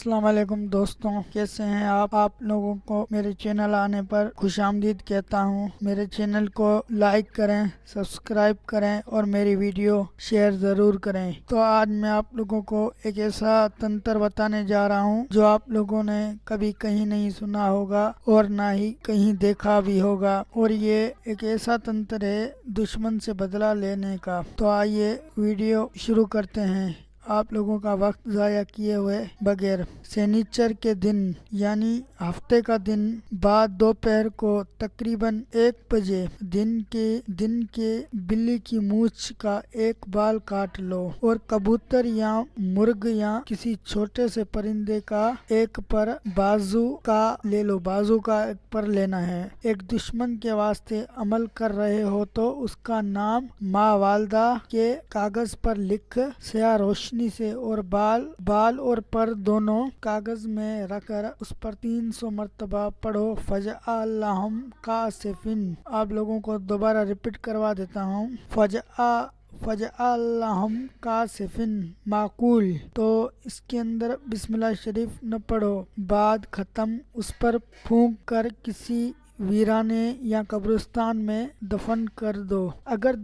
السلام علیکم دوستوں، کیسے ہیں آپ لوگوں کو میرے چینل آنے پر خوش آمدید کہتا ہوں۔ میرے چینل کو لائک کریں، سبسکرائب کریں اور میری ویڈیو شیئر ضرور کریں۔ تو آج میں آپ لوگوں کو ایک ایسا تنتر بتانے جا رہا ہوں جو آپ لوگوں نے کبھی کہیں نہیں سنا ہوگا اور نہ ہی کہیں دیکھا بھی ہوگا، اور یہ ایک ایسا تنتر ہے دشمن سے بدلہ لینے کا۔ تو آئیے ویڈیو شروع کرتے ہیں آپ لوگوں کا وقت ضائع کیے ہوئے بغیر۔ سینیچر کے دن یعنی ہفتے کا دن بعد دوپہر کو تقریباً 1 بجے دن کے بلی کی مونچھ کا ایک بال کاٹ لو اور کبوتر یا مرغ یا کسی چھوٹے سے پرندے کا ایک پر بازو کا لے لو، بازو کا ایک پر لینا ہے۔ ایک دشمن کے واسطے عمل کر رہے ہو تو اس کا نام ماں والدہ کے کاغذ پر لکھ سیاہ روشنی سے اور بال اور پر دونوں کاغذ میں رکھ کر اس پر 300 مرتبہ پڑھو، فجعا لہم کاسفن۔ آپ لوگوں کو دوبارہ ریپیٹ کروا دیتا ہوں، فجعا لہم کاسفن معقول۔ تو اس کے اندر بسم اللہ شریف نہ پڑھو، بعد ختم اس پر پھونک کر کسی ویرانے یا قبرستان میں دفن کر دو۔ اگر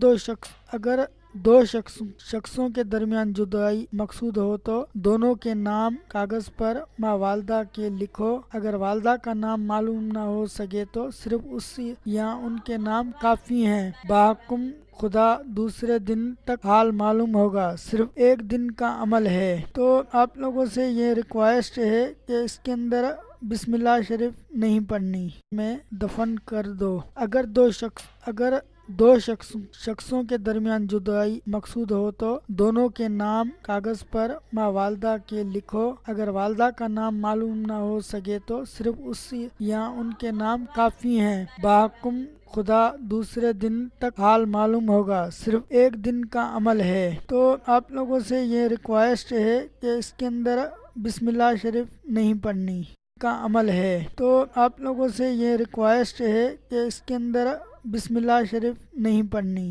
دو شخصوں کے درمیان جدائی مقصود ہو تو دونوں کے نام کاغذ پر ماں والدہ کے لکھو۔ اگر والدہ کا نام معلوم نہ ہو سکے تو صرف اس یا ان کے نام کافی ہیں۔ بحکم خدا دوسرے دن تک حال معلوم ہوگا، صرف 1 دن کا عمل ہے۔ تو آپ لوگوں سے یہ ریکویسٹ ہے کہ اس کے اندر بسم اللہ شریف نہیں پڑھنی، میں دفن کر دو۔ اگر دو شخصوں کے درمیان جدائی مقصود ہو تو دونوں کے نام کاغذ پر ماں والدہ کے لکھو۔ اگر والدہ کا نام معلوم نہ ہو سکے تو صرف اس یا ان کے نام کافی ہیں۔ بحکم خدا دوسرے دن تک حال معلوم ہوگا، صرف 1 دن کا عمل ہے۔ تو آپ لوگوں سے یہ ریکویسٹ ہے کہ اس کے اندر بسم اللہ شریف نہیں پڑھنی کا عمل ہے۔ تو آپ لوگوں سے یہ ریکویسٹ ہے کہ اس کے اندر بسم اللہ شریف نہیں پڑھنی۔